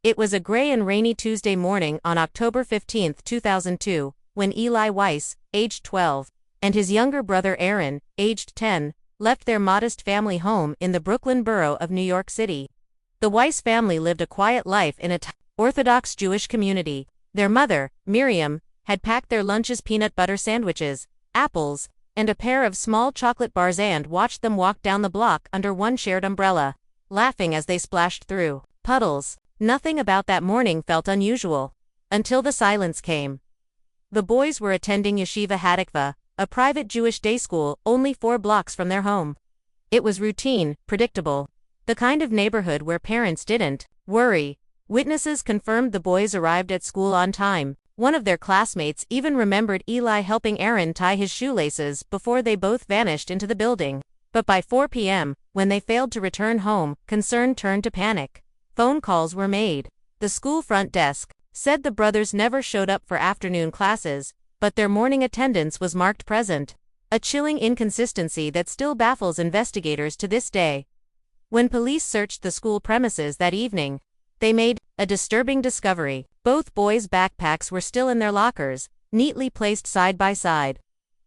It was a gray and rainy Tuesday morning on October 15, 2002, when Eli Weiss, aged 12, and his younger brother Aaron, aged 10, left their modest family home in the Brooklyn borough of New York City. The Weiss family lived a quiet life in a Orthodox Jewish community. Their mother, Miriam, had packed their lunches peanut butter sandwiches, apples, and a pair of small chocolate bars and watched them walk down the block under one shared umbrella, laughing as they splashed through puddles. Nothing about that morning felt unusual, until the silence came. The boys were attending Yeshiva Hatikva, a private Jewish day school only 4 blocks from their home. It was routine, predictable, the kind of neighborhood where parents didn't worry. Witnesses confirmed the boys arrived at school on time. One of their classmates even remembered Eli helping Aaron tie his shoelaces before they both vanished into the building. But by 4 p.m., when they failed to return home, concern turned to panic. Phone calls were made. The school front desk said the brothers never showed up for afternoon classes, but their morning attendance was marked present. A chilling inconsistency that still baffles investigators to this day. When police searched the school premises that evening, they made a disturbing discovery. Both boys' backpacks were still in their lockers, neatly placed side by side.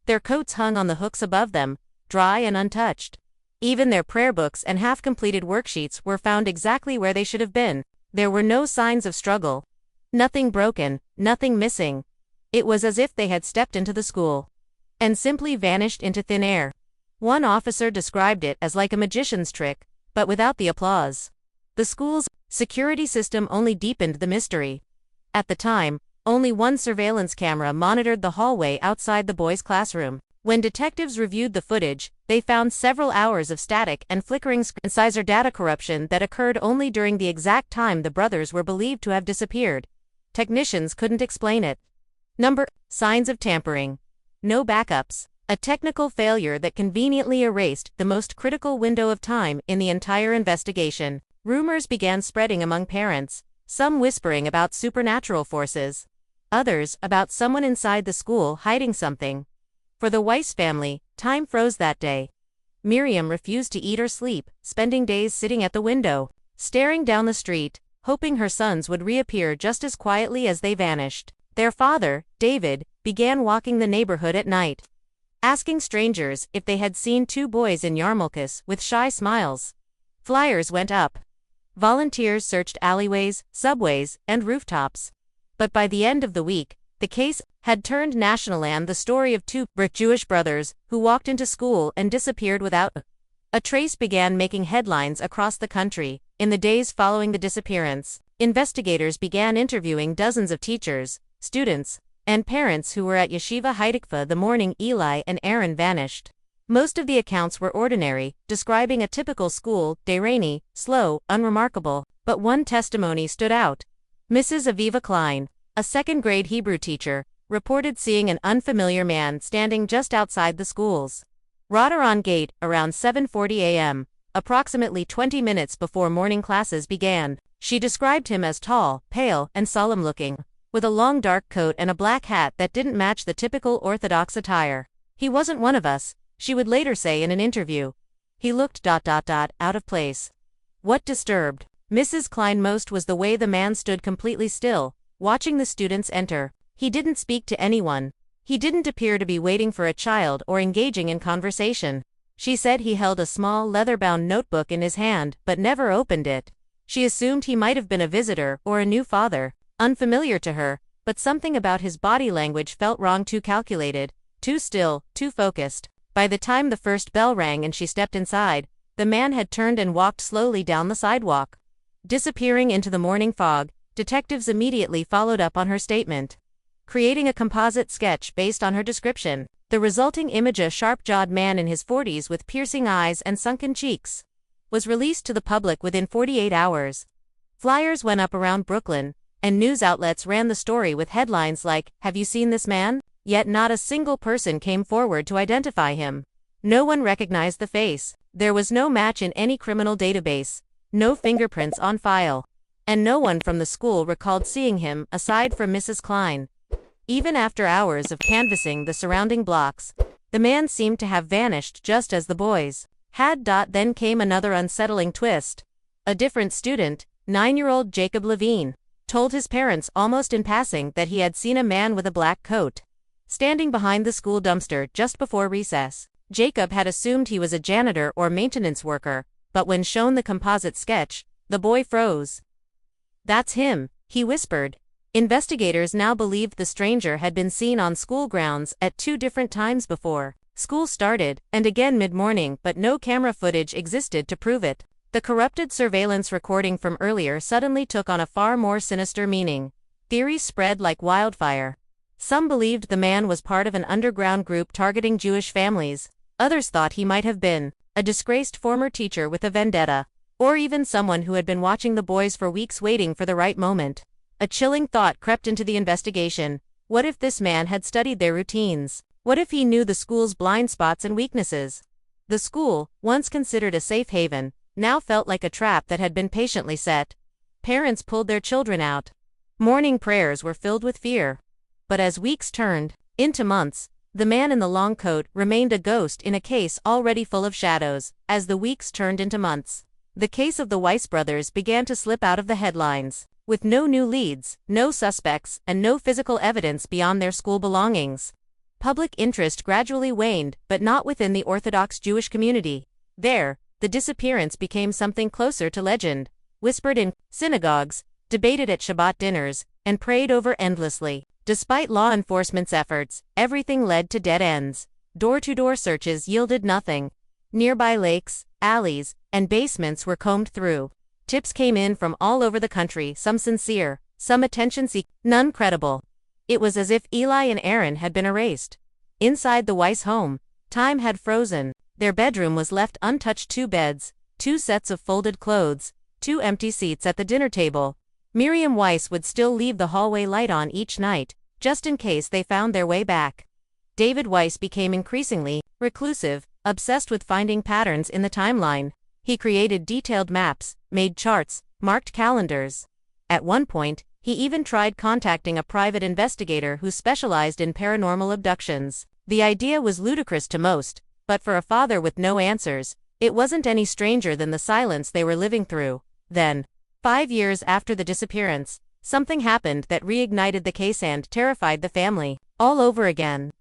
Their coats hung on the hooks above them, dry and untouched. Even their prayer books and half-completed worksheets were found exactly where they should have been. There were no signs of struggle. Nothing broken, nothing missing. It was as if they had stepped into the school and simply vanished into thin air. One officer described it as like a magician's trick, but without the applause. The school's security system only deepened the mystery. At the time, only one surveillance camera monitored the hallway outside the boys' classroom. When detectives reviewed the footage, they found several hours of static and flickering screen data corruption that occurred only during the exact time the brothers were believed to have disappeared. Technicians couldn't explain it. Signs of tampering. No backups. A technical failure that conveniently erased the most critical window of time in the entire investigation. Rumors began spreading among parents, some whispering about supernatural forces, others about someone inside the school hiding something. For the Weiss family, time froze that day. Miriam refused to eat or sleep, spending days sitting at the window, staring down the street, hoping her sons would reappear just as quietly as they vanished. Their father, David, began walking the neighborhood at night, asking strangers if they had seen 2 boys in yarmulkes with shy smiles. Flyers went up. Volunteers searched alleyways, subways, and rooftops. But by the end of the week, the case had turned national, and the story of 2 brick Jewish brothers who walked into school and disappeared without a trace began making headlines across the country. In the days following the disappearance, investigators began interviewing dozens of teachers, students, and parents who were at Yeshiva Hatikva the morning Eli and Aaron vanished. Most of the accounts were ordinary, describing a typical school day: rainy, slow, unremarkable. But one testimony stood out. Mrs. Aviva Klein, a second-grade Hebrew teacher, reported seeing an unfamiliar man standing just outside the school's Roderon gate around 7:40 a.m., approximately 20 minutes before morning classes began. She described him as tall, pale, and solemn-looking, with a long dark coat and a black hat that didn't match the typical Orthodox attire. "He wasn't one of us," she would later say in an interview. "He looked ... out of place." What disturbed Mrs. Klein most was the way the man stood completely still, watching the students enter. He didn't speak to anyone. He didn't appear to be waiting for a child or engaging in conversation. She said he held a small leather-bound notebook in his hand but never opened it. She assumed he might have been a visitor or a new father, unfamiliar to her, but something about his body language felt wrong, too calculated, too still, too focused. By the time the first bell rang and she stepped inside, the man had turned and walked slowly down the sidewalk. Disappearing into the morning fog, detectives immediately followed up on her statement, creating a composite sketch based on her description. The resulting image, a sharp-jawed man in his 40s with piercing eyes and sunken cheeks, was released to the public within 48 hours. Flyers went up around Brooklyn, and news outlets ran the story with headlines like, "Have you seen this man?" Yet not a single person came forward to identify him. No one recognized the face. There was no match in any criminal database, no fingerprints on file, and no one from the school recalled seeing him aside from Mrs. Klein. Even after hours of canvassing the surrounding blocks, the man seemed to have vanished just as the boys had. Then came another unsettling twist. A different student, 9-year-old Jacob Levine, told his parents almost in passing that he had seen a man with a black coat standing behind the school dumpster just before recess. Jacob had assumed he was a janitor or maintenance worker, but when shown the composite sketch, the boy froze. "That's him," he whispered. Investigators now believed the stranger had been seen on school grounds at 2 different times before school started, and again mid-morning, but no camera footage existed to prove it. The corrupted surveillance recording from earlier suddenly took on a far more sinister meaning. Theories spread like wildfire. Some believed the man was part of an underground group targeting Jewish families. Others thought he might have been a disgraced former teacher with a vendetta, or even someone who had been watching the boys for weeks waiting for the right moment. A chilling thought crept into the investigation. What if this man had studied their routines? What if he knew the school's blind spots and weaknesses? The school, once considered a safe haven, now felt like a trap that had been patiently set. Parents pulled their children out. Morning prayers were filled with fear. But as weeks turned into months, the man in the long coat remained a ghost in a case already full of shadows. As the weeks turned into months, the case of the Weiss brothers began to slip out of the headlines. With no new leads, no suspects, and no physical evidence beyond their school belongings, public interest gradually waned, but not within the Orthodox Jewish community. There, the disappearance became something closer to legend, whispered in synagogues, debated at Shabbat dinners, and prayed over endlessly. Despite law enforcement's efforts, everything led to dead ends. Door-to-door searches yielded nothing. Nearby lakes, alleys, and basements were combed through. Tips came in from all over the country, some sincere, some attention-seeking, none credible. It was as if Eli and Aaron had been erased. Inside the Weiss home, time had frozen. Their bedroom was left untouched: 2 beds, 2 sets of folded clothes, 2 empty seats at the dinner table. Miriam Weiss would still leave the hallway light on each night, just in case they found their way back. David Weiss became increasingly reclusive, obsessed with finding patterns in the timeline. He created detailed maps, made charts, marked calendars. At one point, he even tried contacting a private investigator who specialized in paranormal abductions. The idea was ludicrous to most, but for a father with no answers, it wasn't any stranger than the silence they were living through. Then, 5 years after the disappearance, something happened that reignited the case and terrified the family all over again.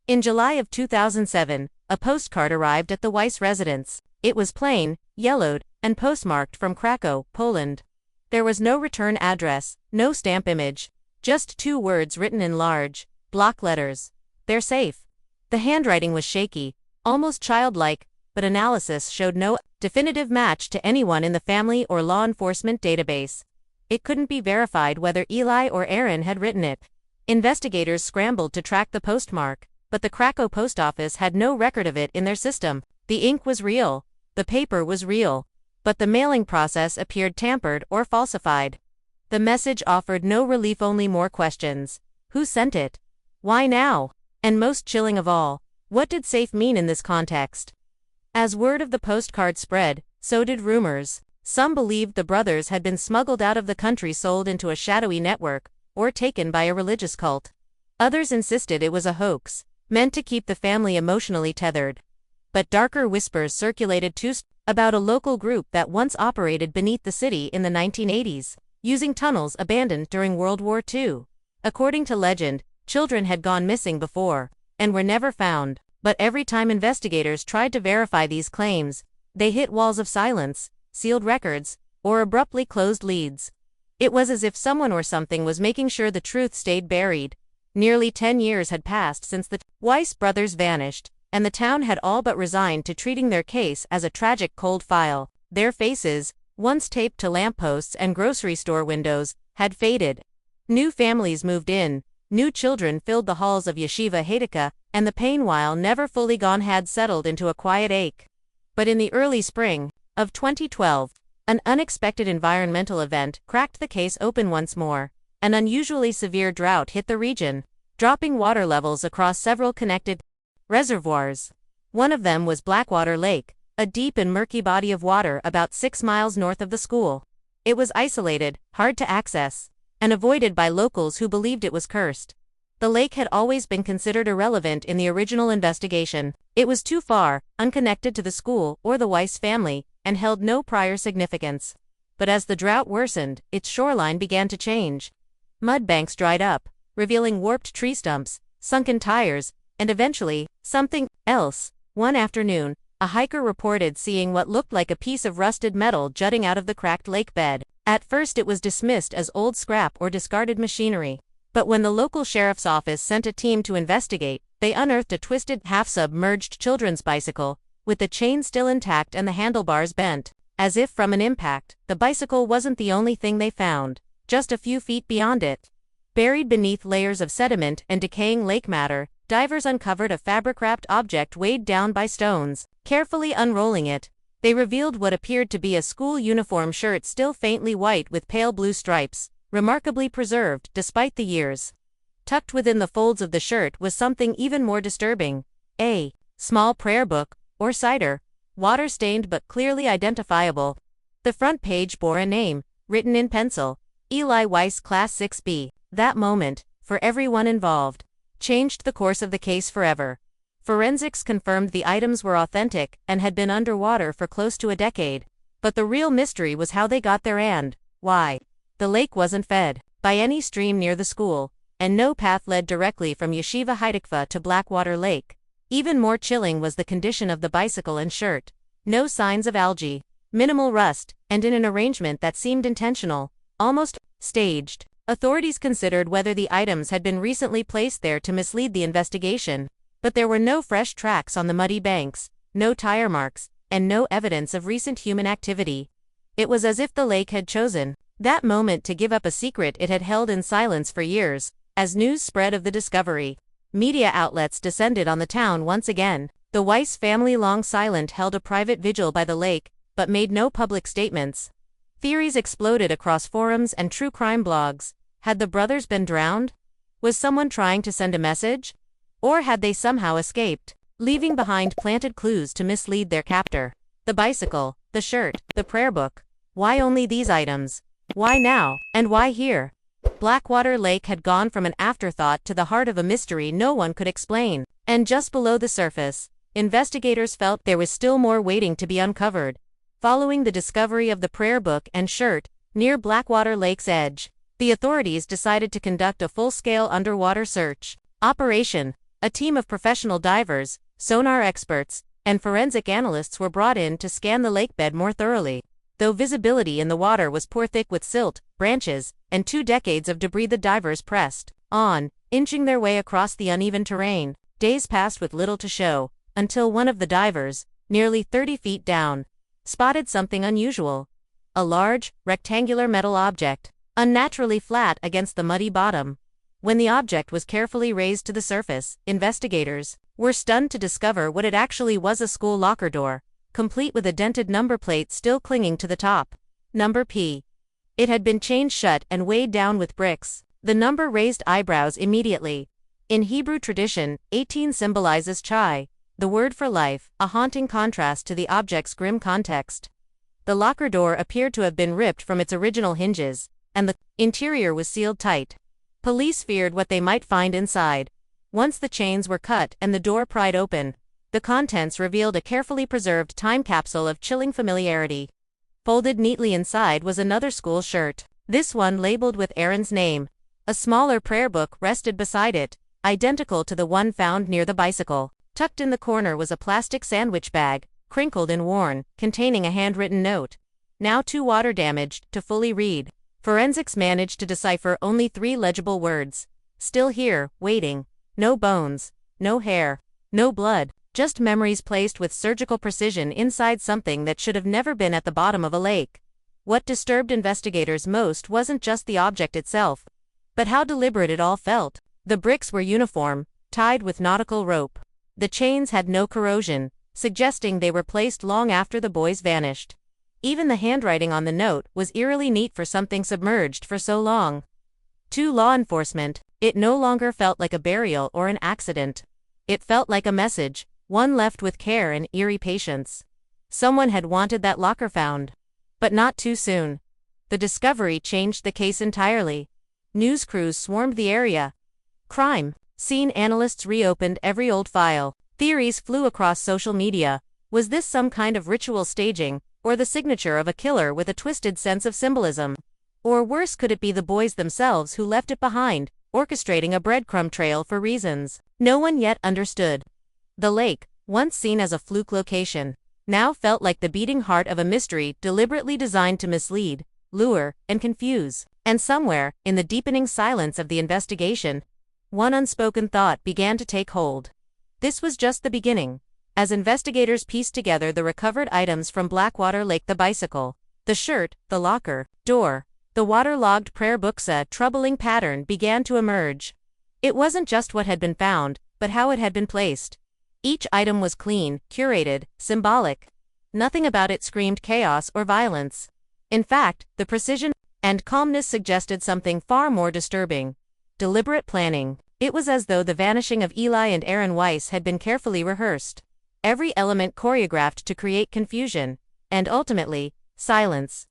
In July of 2007, a postcard arrived at the Weiss residence. It was plain, yellowed, and postmarked from Krakow, Poland. There was no return address, no stamp image, just 2 words written in large, block letters. "They're safe." The handwriting was shaky, almost childlike, but analysis showed no definitive match to anyone in the family or law enforcement database. It couldn't be verified whether Eli or Aaron had written it. Investigators scrambled to track the postmark, but the Krakow post office had no record of it in their system. The ink was real, the paper was real, but the mailing process appeared tampered or falsified. The message offered no relief, only more questions. Who sent it? Why now? And most chilling of all, what did safe mean in this context? As word of the postcard spread, so did rumors. Some believed the brothers had been smuggled out of the country, sold into a shadowy network, or taken by a religious cult. Others insisted it was a hoax, meant to keep the family emotionally tethered. But darker whispers circulated too about a local group that once operated beneath the city in the 1980s, using tunnels abandoned during World War II. According to legend, children had gone missing before, and were never found. But every time investigators tried to verify these claims, they hit walls of silence, sealed records, or abruptly closed leads. It was as if someone or something was making sure the truth stayed buried. Nearly 10 years had passed since the Weiss brothers vanished, and the town had all but resigned to treating their case as a tragic cold file. Their faces, once taped to lampposts and grocery store windows, had faded. New families moved in, new children filled the halls of Yeshiva Haidaka, and the pain, while never fully gone, had settled into a quiet ache. But in the early spring of 2012, an unexpected environmental event cracked the case open once more. An unusually severe drought hit the region, dropping water levels across several connected reservoirs. One of them was Blackwater Lake, a deep and murky body of water about 6 miles north of the school. It was isolated, hard to access, and avoided by locals who believed it was cursed. The lake had always been considered irrelevant in the original investigation. It was too far, unconnected to the school or the Weiss family, and held no prior significance. but as the drought worsened, its shoreline began to change. Mud banks dried up, revealing warped tree stumps, sunken tires, and eventually, something else. One afternoon, a hiker reported seeing what looked like a piece of rusted metal jutting out of the cracked lake bed. At first it was dismissed as old scrap or discarded machinery. But when the local sheriff's office sent a team to investigate, they unearthed a twisted, half-submerged children's bicycle, with the chain still intact and the handlebars bent. As if from an impact, the bicycle wasn't the only thing they found. Just a few feet beyond it, buried beneath layers of sediment and decaying lake matter, divers uncovered a fabric-wrapped object weighed down by stones. Carefully unrolling it, they revealed what appeared to be a school uniform shirt still faintly white with pale blue stripes, remarkably preserved despite the years. Tucked within the folds of the shirt was something even more disturbing. A small prayer book, or cider, water-stained but clearly identifiable. The front page bore a name, written in pencil, Eli Weiss, Class 6B. That moment, for everyone involved, changed the course of the case forever. Forensics confirmed the items were authentic and had been underwater for close to a decade. But the real mystery was how they got there and why. The lake wasn't fed by any stream near the school, and no path led directly from Yeshiva Haidakva to Blackwater Lake. Even more chilling was the condition of the bicycle and shirt. No signs of algae, minimal rust, and in an arrangement that seemed intentional, almost staged. Authorities considered whether the items had been recently placed there to mislead the investigation. But there were no fresh tracks on the muddy banks, no tire marks, and no evidence of recent human activity. It was as if the lake had chosen that moment to give up a secret it had held in silence for years. As news spread of the discovery, media outlets descended on the town once again. The Weiss family, long silent, held a private vigil by the lake, but made no public statements. Theories exploded across forums and true crime blogs. Had the brothers been drowned? Was someone trying to send a message? Or had they somehow escaped, leaving behind planted clues to mislead their captor? The bicycle, the shirt, the prayer book. Why only these items? Why now, and why here? Blackwater Lake had gone from an afterthought to the heart of a mystery no one could explain. And just below the surface, investigators felt there was still more waiting to be uncovered. Following the discovery of the prayer book and shirt, near Blackwater Lake's edge, the authorities decided to conduct a full-scale underwater search operation. A team of professional divers, sonar experts, and forensic analysts were brought in to scan the lakebed more thoroughly. Though visibility in the water was poor, thick with silt, branches, and 2 decades of debris, the divers pressed on, inching their way across the uneven terrain. Days passed with little to show, until one of the divers, nearly 30 feet down, spotted something unusual. A large, rectangular metal object, unnaturally flat against the muddy bottom. When the object was carefully raised to the surface, investigators were stunned to discover what it actually was: a school locker door, complete with a dented number plate still clinging to the top. Number P. It had been chained shut and weighed down with bricks. The number raised eyebrows immediately. In Hebrew tradition, 18 symbolizes chai, the word for life, a haunting contrast to the object's grim context. The locker door appeared to have been ripped from its original hinges, and the interior was sealed tight. Police feared what they might find inside. Once the chains were cut and the door pried open, the contents revealed a carefully preserved time capsule of chilling familiarity. Folded neatly inside was another school shirt, this one labeled with Aaron's name. A smaller prayer book rested beside it, identical to the one found near the bicycle. Tucked in the corner was a plastic sandwich bag, crinkled and worn, containing a handwritten note, now too water-damaged to fully read. Forensics managed to decipher only 3 legible words. Still here, waiting. No bones, no hair, no blood, just memories placed with surgical precision inside something that should have never been at the bottom of a lake. What disturbed investigators most wasn't just the object itself, but how deliberate it all felt. The bricks were uniform, tied with nautical rope. The chains had no corrosion, suggesting they were placed long after the boys vanished. Even the handwriting on the note was eerily neat for something submerged for so long. To law enforcement, it no longer felt like a burial or an accident. It felt like a message, one left with care and eerie patience. Someone had wanted that locker found. But not too soon. The discovery changed the case entirely. News crews swarmed the area. Crime scene analysts reopened every old file. Theories flew across social media. Was this some kind of ritual staging, or the signature of a killer with a twisted sense of symbolism. Or worse, could it be the boys themselves who left it behind, orchestrating a breadcrumb trail for reasons no one yet understood? The lake, once seen as a fluke location, now felt like the beating heart of a mystery deliberately designed to mislead, lure, and confuse. And somewhere, in the deepening silence of the investigation, one unspoken thought began to take hold. This was just the beginning. As investigators pieced together the recovered items from Blackwater Lake, the bicycle, the shirt, the locker door, the waterlogged prayer books, a troubling pattern began to emerge. It wasn't just what had been found, but how it had been placed. Each item was clean, curated, symbolic. Nothing about it screamed chaos or violence. In fact, the precision and calmness suggested something far more disturbing: deliberate planning. It was as though the vanishing of Eli and Aaron Weiss had been carefully rehearsed. Every element choreographed to create confusion, and ultimately, silence.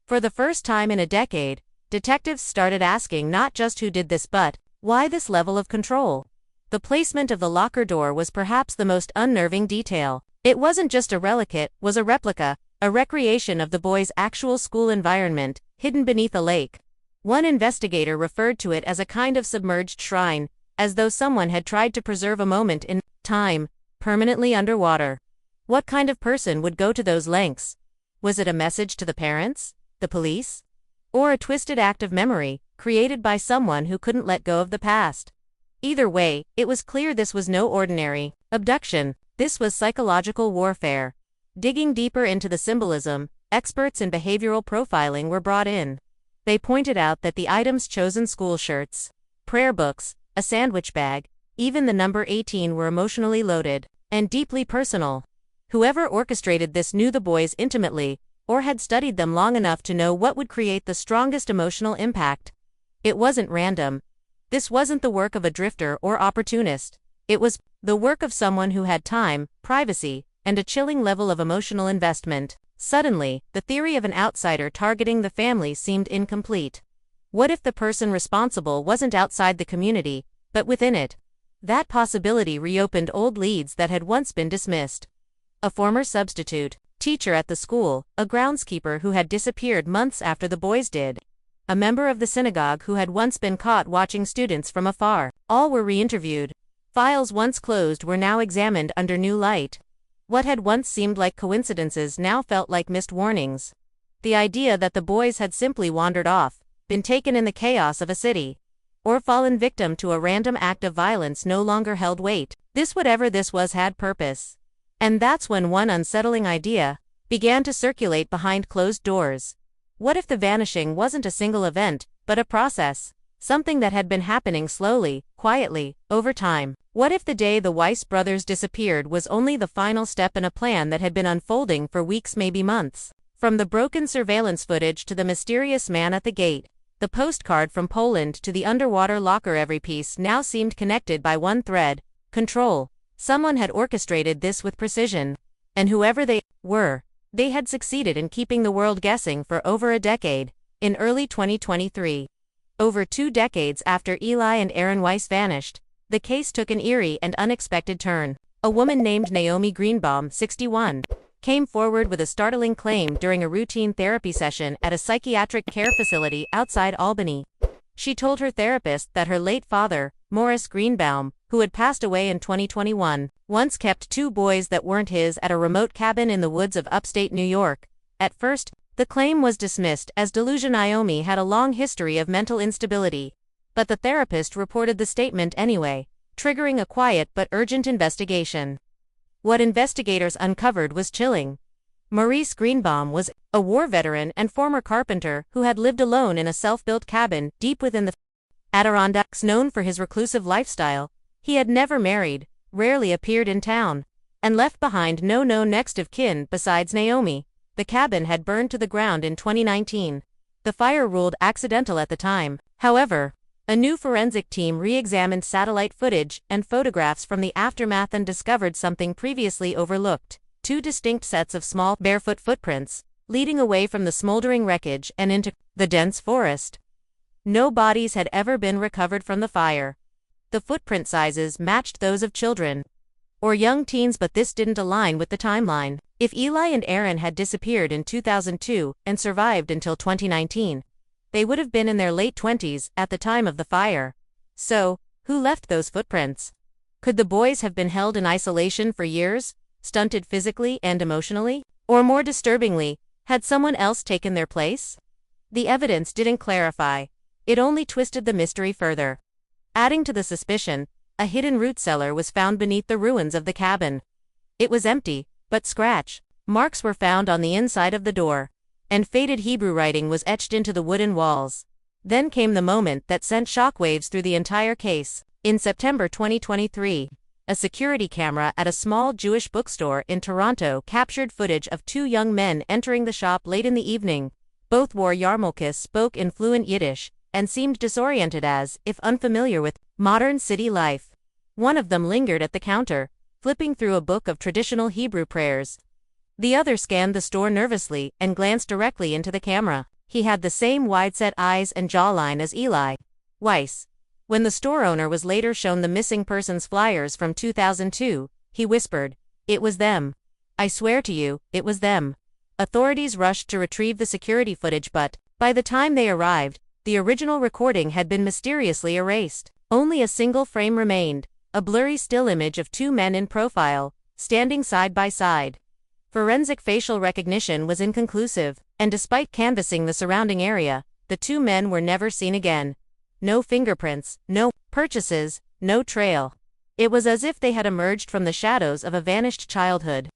For the first time in a decade, detectives started asking not just who did this but, why this level of control? The placement of the locker door was perhaps the most unnerving detail. It wasn't just a relic, it was a replica, a recreation of the boys' actual school environment, hidden beneath a lake. One investigator referred to it as a kind of submerged shrine, as though someone had tried to preserve a moment in time, permanently underwater. What kind of person would go to those lengths? Was it a message to the parents? The police? Or a twisted act of memory, created by someone who couldn't let go of the past? Either way, it was clear this was no ordinary abduction. This was psychological warfare. Digging deeper into the symbolism, experts in behavioral profiling were brought in. They pointed out that the items chosen, school shirts, prayer books, a sandwich bag, even the number 18, were emotionally loaded and deeply personal. Whoever orchestrated this knew the boys intimately, or had studied them long enough to know what would create the strongest emotional impact. It wasn't random. This wasn't the work of a drifter or opportunist. It was the work of someone who had time, privacy, and a chilling level of emotional investment. Suddenly, the theory of an outsider targeting the family seemed incomplete. What if the person responsible wasn't outside the community, but within it? That possibility reopened old leads that had once been dismissed. A former substitute teacher at the school, a groundskeeper who had disappeared months after the boys did, a member of the synagogue who had once been caught watching students from afar. All were re-interviewed. Files once closed were now examined under new light. What had once seemed like coincidences now felt like missed warnings. The idea that the boys had simply wandered off, been taken in the chaos of a city, or fallen victim to a random act of violence no longer held weight. This, whatever this was, had purpose. And that's when one unsettling idea began to circulate behind closed doors. What if the vanishing wasn't a single event, but a process? Something that had been happening slowly, quietly, over time. What if the day the Weiss brothers disappeared was only the final step in a plan that had been unfolding for weeks, maybe months? From the broken surveillance footage to the mysterious man at the gate, the postcard from Poland to the underwater locker, every piece now seemed connected by one thread: control. Someone had orchestrated this with precision. And whoever they were, they had succeeded in keeping the world guessing for over a decade. In early 2023, over 2 decades after Eli and Aaron Weiss vanished, the case took an eerie and unexpected turn. A woman named Naomi Greenbaum, 61, came forward with a startling claim during a routine therapy session at a psychiatric care facility outside Albany. She told her therapist that her late father, Morris Greenbaum, who had passed away in 2021, once kept 2 boys that weren't his at a remote cabin in the woods of upstate New York. At first, the claim was dismissed as delusion. Naomi had a long history of mental instability, but the therapist reported the statement anyway, triggering a quiet but urgent investigation. What investigators uncovered was chilling. Maurice Greenbaum was a war veteran and former carpenter who had lived alone in a self-built cabin deep within the Adirondacks. Known for his reclusive lifestyle, he had never married, rarely appeared in town, and left behind no known next of kin besides Naomi. The cabin had burned to the ground in 2019. The fire ruled accidental at the time. However, a new forensic team re-examined satellite footage and photographs from the aftermath and discovered something previously overlooked: 2 distinct sets of small, barefoot footprints, leading away from the smoldering wreckage and into the dense forest. No bodies had ever been recovered from the fire. The footprint sizes matched those of children. or young teens, but this didn't align with the timeline. If Eli and Aaron had disappeared in 2002 and survived until 2019, they would have been in their late 20s at the time of the fire. So, who left those footprints? Could the boys have been held in isolation for years, stunted physically and emotionally? Or more disturbingly, had someone else taken their place? The evidence didn't clarify. It only twisted the mystery further. Adding to the suspicion, a hidden root cellar was found beneath the ruins of the cabin. It was empty, but scratch marks were found on the inside of the door, and faded Hebrew writing was etched into the wooden walls. Then came the moment that sent shockwaves through the entire case. In September 2023, a security camera at a small Jewish bookstore in Toronto captured footage of two young men entering the shop late in the evening. Both wore yarmulkes, spoke in fluent Yiddish, and seemed disoriented, as if unfamiliar with modern city life. One of them lingered at the counter, flipping through a book of traditional Hebrew prayers. The other scanned the store nervously and glanced directly into the camera. He had the same wide-set eyes and jawline as Eli Weiss. When the store owner was later shown the missing persons flyers from 2002, he whispered, "It was them. I swear to you, it was them." Authorities rushed to retrieve the security footage, but by the time they arrived, the original recording had been mysteriously erased. Only a single frame remained, a blurry still image of two men in profile, standing side by side. Forensic facial recognition was inconclusive, and despite canvassing the surrounding area, the two men were never seen again. No fingerprints, no purchases, no trail. It was as if they had emerged from the shadows of a vanished childhood,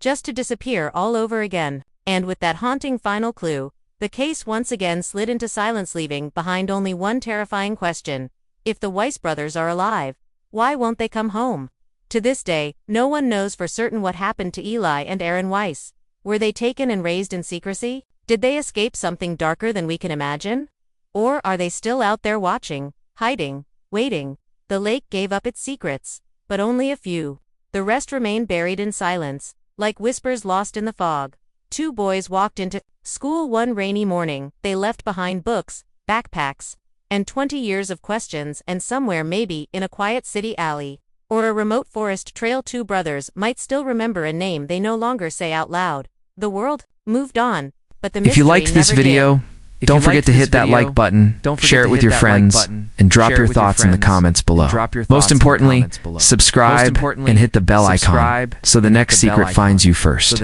just to disappear all over again. And with that haunting final clue, the case once again slid into silence, leaving behind only one terrifying question. If the Weiss brothers are alive, why won't they come home? To this day, no one knows for certain what happened to Eli and Aaron Weiss. Were they taken and raised in secrecy? Did they escape something darker than we can imagine? Or are they still out there watching, hiding, waiting? The lake gave up its secrets, but only a few. The rest remained buried in silence, like whispers lost in the fog. Two boys walked into school one rainy morning. They left behind books, backpacks, and 20 years of questions, and somewhere, maybe in a quiet city alley or a remote forest trail, two brothers might still remember a name they no longer say out loud. The world moved on, but the mystery If you liked this never video, did. don't forget to hit that like button, share it with your friends, and drop your thoughts in the comments below. Most importantly, subscribe and hit the bell icon so the next secret finds you first.